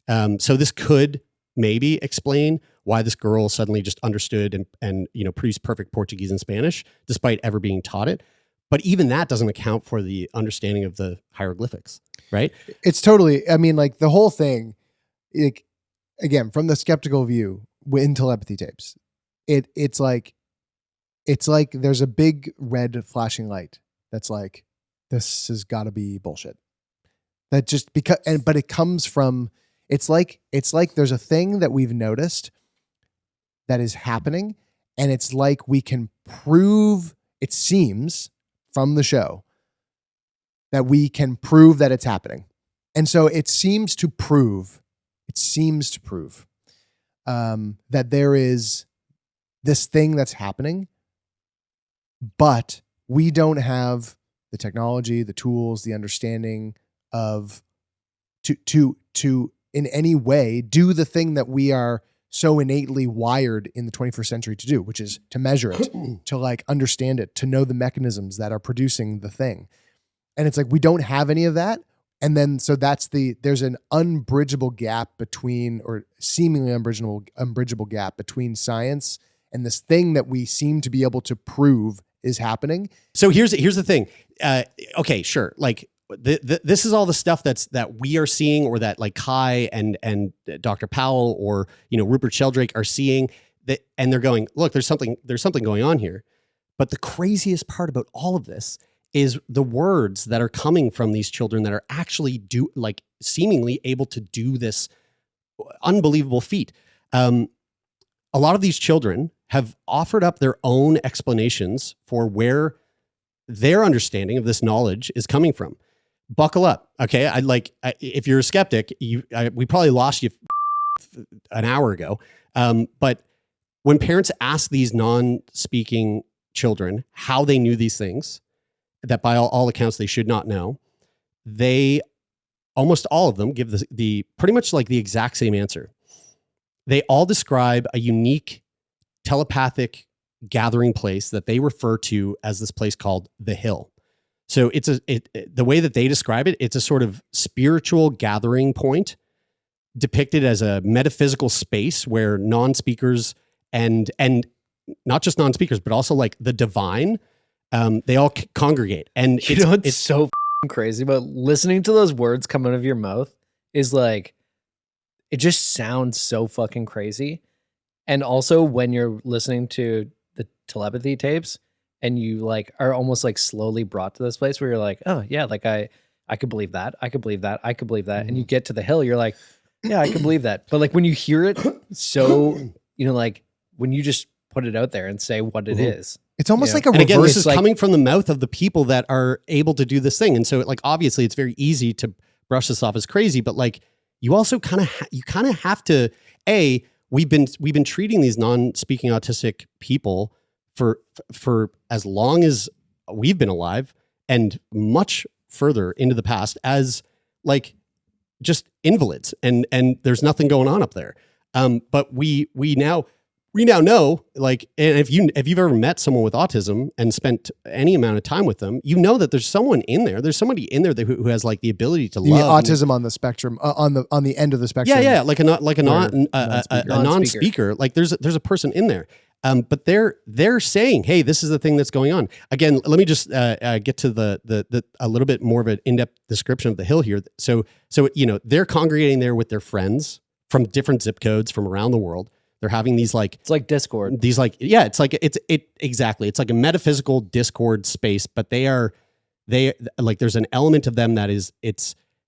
So this could maybe explain why this girl suddenly just understood and produced perfect Portuguese and Spanish, despite ever being taught it. But even that doesn't account for the understanding of the hieroglyphics, right? It's totally, I mean, like the whole thing, again, from the skeptical view in telepathy tapes, it's like there's a big red flashing light that's like, this has got to be bullshit. That just but it comes from, it's like there's a thing that we've noticed that is happening, and it's like we can prove, it seems from the show, that we can prove that it's happening. And so it seems to prove that there is this thing that's happening, but we don't have the technology, the tools, the understanding of to in any way do the thing that we are so innately wired in the 21st century to do, which is to measure it, to like understand it, to know the mechanisms that are producing the thing. And it's like, we don't have any of that. And then, so there's an unbridgeable gap between, or seemingly unbridgeable gap between science and this thing that we seem to be able to prove is happening. So here's the thing. Okay, sure. Like this is all the stuff that we are seeing, or that like Kai and Dr. Powell or Rupert Sheldrake are seeing, that, and they're going, look, there's something going on here. But the craziest part about all of this is the words that are coming from these children that are actually seemingly able to do this unbelievable feat. A lot of these children have offered up their own explanations for where their understanding of this knowledge is coming from. Buckle up, okay? If you're a skeptic, we probably lost you an hour ago. But when parents ask these non-speaking children how they knew these things, that by all accounts they should not know, they almost all of them give the pretty much like the exact same answer. They all describe a unique telepathic gathering place that they refer to as this place called the Hill. So the way that they describe it, it's a sort of spiritual gathering point depicted as a metaphysical space where non-speakers and not just non-speakers, but also like the divine, they all congregate. And it's so crazy, but listening to those words come out of your mouth is like, it just sounds so fucking crazy. And also when you're listening to the telepathy tapes and you like are almost like slowly brought to this place where you're like, oh yeah, like I could believe that. I could believe that. I could believe that. Mm-hmm. And you get to the Hill, you're like, yeah, I can believe that. But like when you hear it, so, like when you just put it out there and say what it is. It's almost like a and again, this reverse. is coming from the mouth of the people that are able to do this thing. And so like, obviously it's very easy to brush this off as crazy, but like you also kind of have to, we've been treating these non-speaking autistic people for as long as we've been alive and much further into the past as like just invalids and there's nothing going on up there. But we now know, like, and if you've ever met someone with autism and spent any amount of time with them, you know that there's someone in there. There's somebody in there who has like the ability to love. Autism on the spectrum, on the end of the spectrum. Yeah, like a non-speaker. Like there's a person in there. But they're saying, hey, this is the thing that's going on. Again, let me just get to the a little bit more of an in-depth description of the Hill here. So they're congregating there with their friends from different zip codes from around the world. They're having these like, it's like Discord. These like, yeah, it's exactly. It's like a metaphysical Discord space, but they like, there's an element of them that is,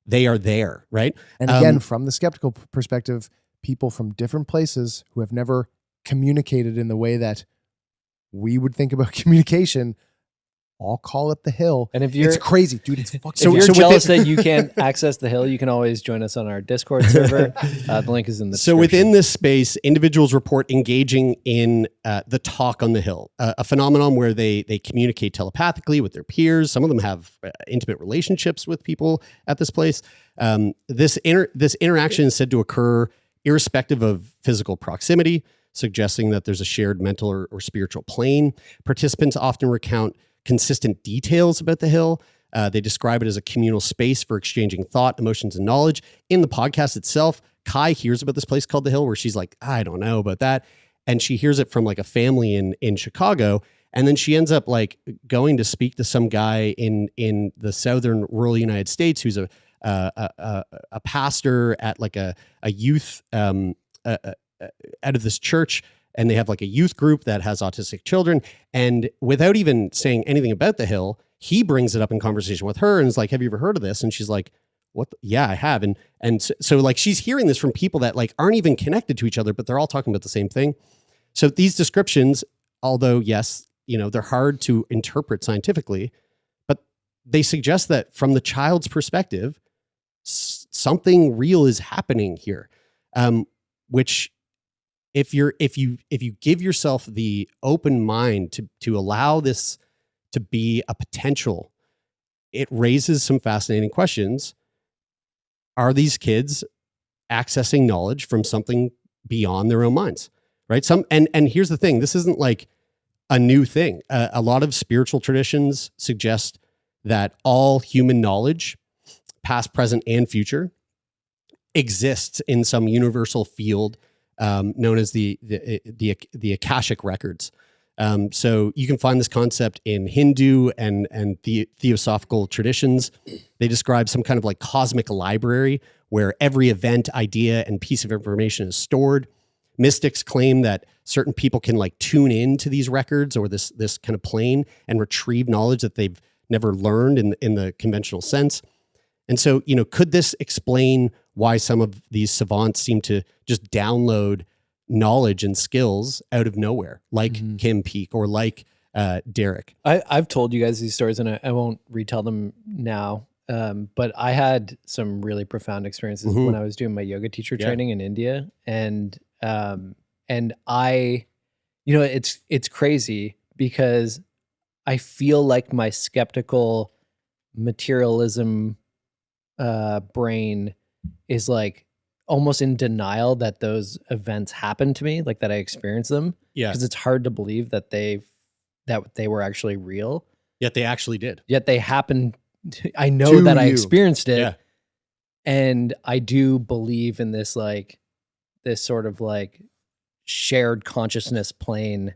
they are there. Right. And again, from the skeptical perspective, people from different places who have never communicated in the way that we would think about communication all call it the Hill. And if you're, it's crazy, dude. It's fucking. So you're jealous that you can't access the Hill, you can always join us on our Discord server. The link is in the description. So within this space, individuals report engaging in the talk on the Hill, a phenomenon where they communicate telepathically with their peers. Some of them have intimate relationships with people at this place. This interaction is said to occur irrespective of physical proximity, suggesting that there's a shared mental or spiritual plane. Participants often recount consistent details about the Hill. They describe it as a communal space for exchanging thought, emotions, and knowledge. In the podcast itself, Kai hears about this place called the Hill where she's like, I don't know about that. And she hears it from like a family in Chicago. And then she ends up like going to speak to some guy in the southern rural United States who's a pastor at like a youth out of this church. And they have like a youth group that has autistic children. And without even saying anything about the Hill, he brings it up in conversation with her and is like, have you ever heard of this? And she's like, what? Yeah, I have. And so like she's hearing this from people that like aren't even connected to each other, but they're all talking about the same thing. So these descriptions, although yes, they're hard to interpret scientifically, but they suggest that from the child's perspective, something real is happening here, which if you give yourself the open mind to allow this to be a potential, it raises some fascinating questions. Are these kids accessing knowledge from something beyond their own minds? Right. And here's the thing. This isn't like a new thing. A lot of spiritual traditions suggest that all human knowledge, past, present, and future, exists in some universal field known as the Akashic records. So you can find this concept in Hindu and theosophical traditions. They describe some kind of like cosmic library where every event, idea, and piece of information is stored. Mystics claim that certain people can like tune into these records or this kind of plane and retrieve knowledge that they've never learned in the conventional sense. And so, could this explain why some of these savants seem to just download knowledge and skills out of nowhere, like Kim Peek or like Derek. I've told you guys these stories, and I won't retell them now. But I had some really profound experiences when I was doing my yoga teacher training in India, and I, it's crazy because I feel like my skeptical materialism brain is like almost in denial that those events happened to me, like that I experienced them. Yeah, because it's hard to believe that they were actually real. Yet they actually did. Yet they happened. I know that I experienced it. Yeah. And I do believe in this sort of like shared consciousness plane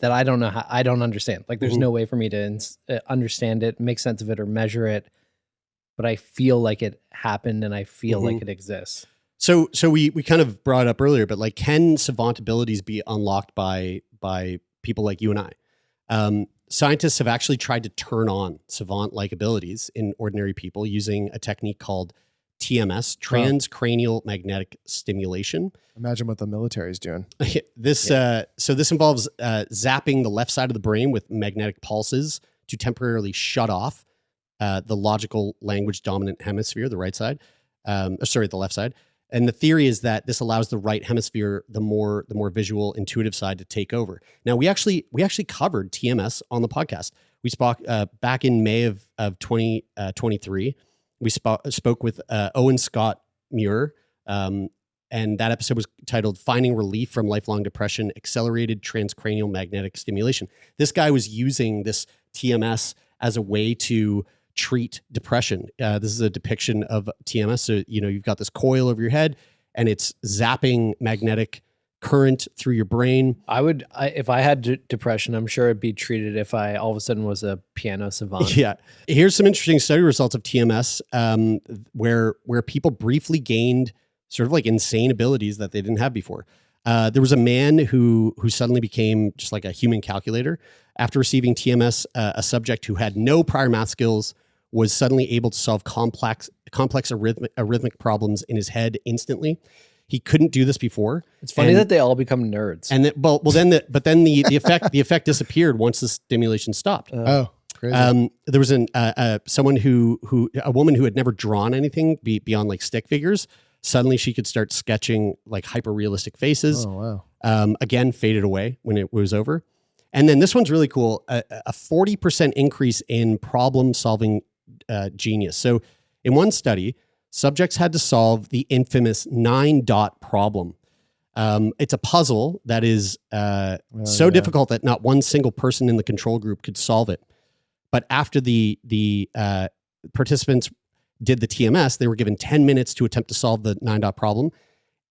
that I don't know how, I don't understand. Like there's no way for me to understand it, make sense of it, or measure it. But I feel like it happened, and I feel like it exists. So we kind of brought it up earlier, but like, can savant abilities be unlocked by people like you and I? Scientists have actually tried to turn on savant-like abilities in ordinary people using a technique called TMS, transcranial magnetic stimulation. Imagine what the military is doing. So this involves zapping the left side of the brain with magnetic pulses to temporarily shut off the logical language dominant hemisphere, the right side. The left side. And the theory is that this allows the right hemisphere, the more visual, intuitive side, to take over. Now, we actually covered TMS on the podcast. We spoke back in May of 2023. We spoke with Owen Scott Muir, and that episode was titled "Finding Relief from Lifelong Depression: Accelerated Transcranial Magnetic Stimulation." This guy was using this TMS as a way to treat depression. This is a depiction of TMS. So, you've got this coil over your head and it's zapping magnetic current through your brain. If I had depression, I'm sure it'd be treated if I all of a sudden was a piano savant. Yeah. Here's some interesting study results of TMS, where people briefly gained sort of like insane abilities that they didn't have before. There was a man who suddenly became just like a human calculator. After receiving TMS, a subject who had no prior math skills was suddenly able to solve complex arrhythmic problems in his head instantly. He couldn't do this before. It's funny that they all become nerds. And then the effect disappeared once the stimulation stopped. Crazy. There was a woman who had never drawn anything beyond like stick figures. Suddenly she could start sketching like hyper realistic faces. Oh, wow. Again, faded away when it was over. And then this one's really cool. A 40% increase in problem solving genius. So in one study, subjects had to solve the infamous 9-dot problem. It's a puzzle that is difficult that not one single person in the control group could solve it. But after the participants did the TMS, they were given 10 minutes to attempt to solve the 9-dot problem.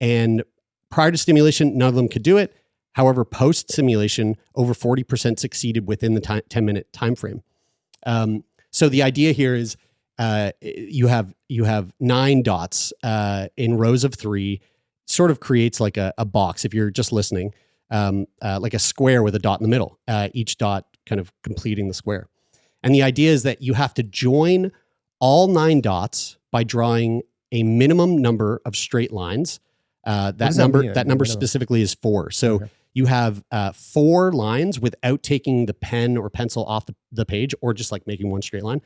And prior to stimulation, none of them could do it. However, post-simulation, over 40% succeeded within the 10-minute time frame. So the idea here is you have 9 dots in rows of 3, sort of creates like a box, if you're just listening, like a square with a dot in the middle, each dot kind of completing the square. And the idea is that you have to join all 9 dots by drawing a minimum number of straight lines. That number specifically is 4. So you have 4 lines without taking the pen or pencil off the page, or just like making one straight line.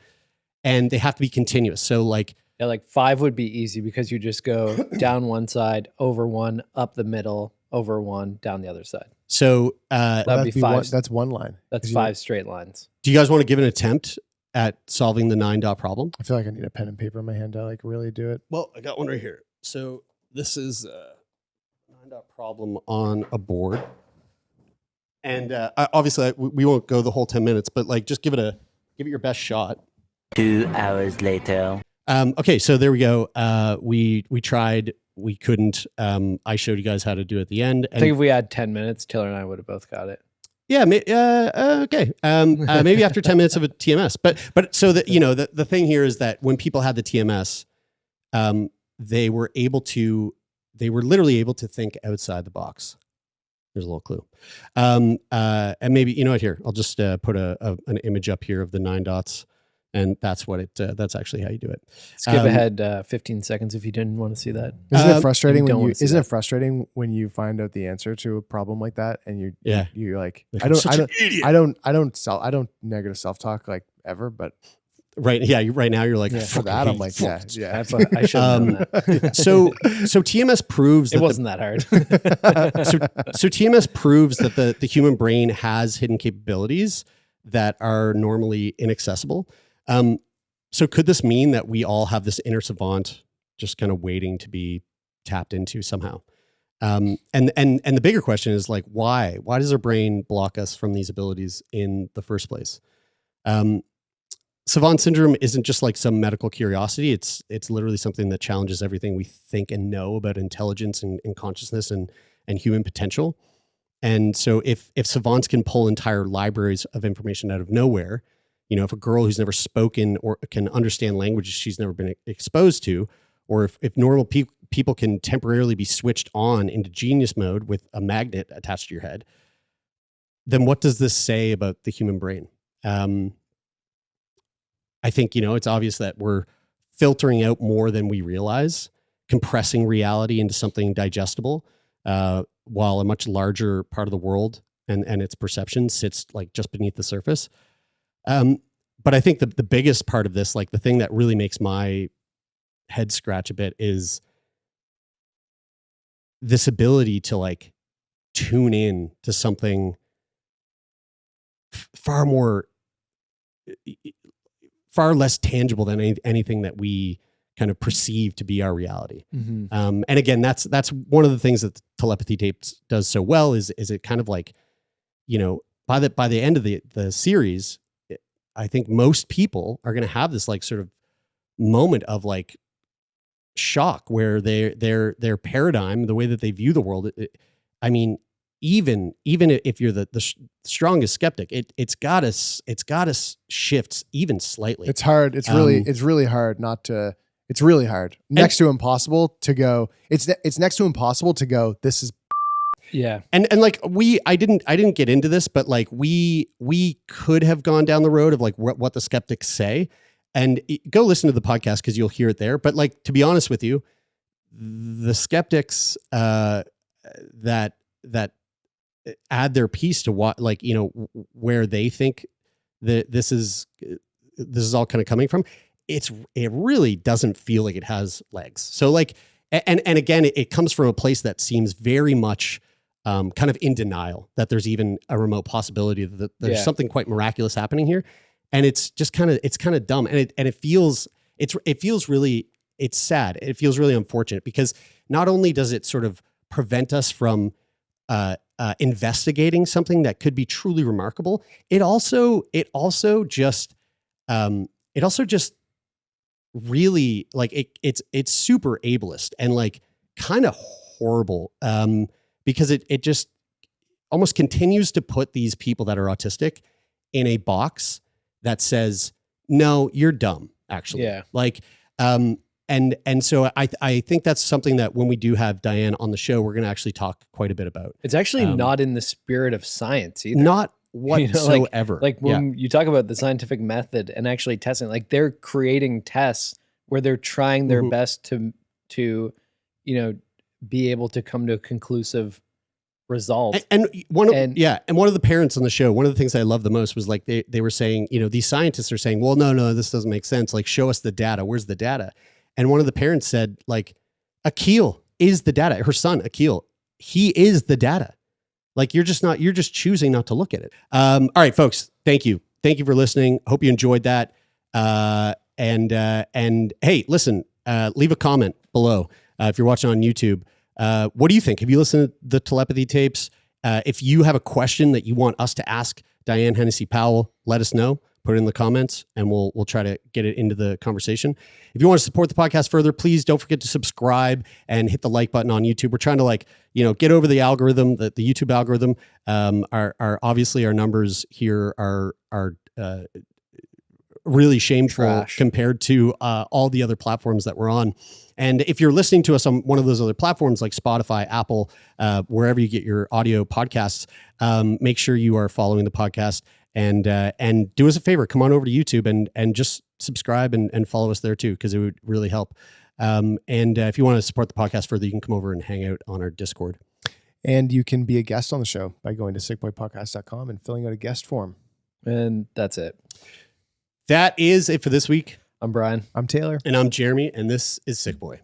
And they have to be continuous. So like 5 would be easy because you just go down one side, over one, up the middle, over one, down the other side. So that'd be 5. That's one line. That's 5 straight lines. Do you guys want to give an attempt at solving the 9-dot problem? I feel like I need a pen and paper in my hand to like really do it. Well, I got one right here. So this is a 9-dot problem on a board. And obviously we won't go the whole 10 minutes, but like just give it your best shot. 2 hours later. Okay, so there we go. We tried, we couldn't. I showed you guys how to do it at the end. I think if we had 10 minutes, Taylor and I would have both got it. Yeah. Okay. Maybe after 10 minutes of a TMS, but so that, the thing here is that when people had the TMS, they were literally able to think outside the box. There's a little clue. And maybe, here, I'll just put an image up here of the 9 dots. And that's what that's actually how you do it. Skip ahead 15 seconds if you didn't want to see that. Isn't it frustrating you when don't you wanna see isn't that. it frustrating when you find out the answer to a problem like that and you're like Like, I'm such an idiot. I don't negative self-talk like ever, but Right. Yeah. Right now you're like, for "Fucking that I'm hate like, you." yeah. I should have known that. So TMS proves It that wasn't that hard. so TMS proves that the human brain has hidden capabilities that are normally inaccessible. So could this mean that we all have this inner savant just kind of waiting to be tapped into somehow? And the bigger question is like, why does our brain block us from these abilities in the first place? Savant syndrome isn't just like some medical curiosity. It's literally something that challenges everything we think and know about intelligence and consciousness and human potential. And so if savants can pull entire libraries of information out of nowhere, you know, if a girl who's never spoken or can understand languages she's never been exposed to, or if normal people can temporarily be switched on into genius mode with a magnet attached to your head, then what does this say about the human brain? I think, you know, it's obvious that we're filtering out more than we realize, compressing reality into something digestible, while a much larger part of the world and its perception sits like just beneath the surface. But I think the biggest part of this, like the thing that really makes my head scratch a bit, is this ability to like tune in to something far less tangible than anything that we kind of perceive to be our reality. Mm-hmm. And again, that's one of the things that the Telepathy tapes does so well is it kind of like, you know, by the end of the series, I think most people are going to have this like sort of moment of like shock where their paradigm, the way that they view the world, I mean, even if you're the strongest skeptic, it's got to shift even slightly. It's hard. It's really hard not to. It's really hard. Next to impossible to go. It's next to impossible to go. This is. Yeah. And like I didn't get into this, but like we could have gone down the road of like what the skeptics say, and go listen to the podcast because you'll hear it there. But like, to be honest with you, the skeptics that add their piece to what, like, you know, where they think that this is all kind of coming from, it really doesn't feel like it has legs. So like, and again, it comes from a place that seems very much kind of in denial that there's even a remote possibility that there's something quite miraculous happening here. And it's just kind of dumb. And it feels really, it's sad. It feels really unfortunate because not only does it sort of prevent us from investigating something that could be truly remarkable, it also just really like it's super ableist and like kind of horrible, because it just almost continues to put these people that are autistic in a box that says, no, you're dumb, actually. Yeah. Like, and so I think that's something that when we do have Diane on the show, we're going to actually talk quite a bit about. It's actually not in the spirit of science either. Not whatsoever. Like when you talk about the scientific method and actually testing, like they're creating tests where they're trying their best to, you know, be able to come to a conclusive result. And one of the parents on the show, one of the things I love the most was like they were saying, you know, these scientists are saying, well, no, this doesn't make sense. Like, show us the data. Where's the data? And one of the parents said, like, Akil is the data. Her son, Akil, he is the data. Like, you're just choosing not to look at it. All right, folks, thank you for listening. Hope you enjoyed that. And hey, listen, leave a comment below if you're watching on YouTube. What do you think? Have you listened to the Telepathy tapes? If you have a question that you want us to ask Diane Hennessy Powell, let us know. Put it in the comments and we'll try to get it into the conversation. If you want to support the podcast further, please don't forget to subscribe and hit the like button on YouTube. We're trying to, like, you know, get over the algorithm, the YouTube algorithm. Our obviously our numbers here are really shameful compared to all the other platforms that we're on. And if you're listening to us on one of those other platforms like Spotify, Apple, wherever you get your audio podcasts, make sure you are following the podcast And do us a favor, come on over to YouTube and just subscribe and follow us there too, because it would really help. And if you want to support the podcast further, you can come over and hang out on our Discord. And you can be a guest on the show by going to sickboypodcast.com and filling out a guest form. And that's it. That is it for this week. I'm Brian. I'm Taylor. And I'm Jeremy, and this is Sickboy.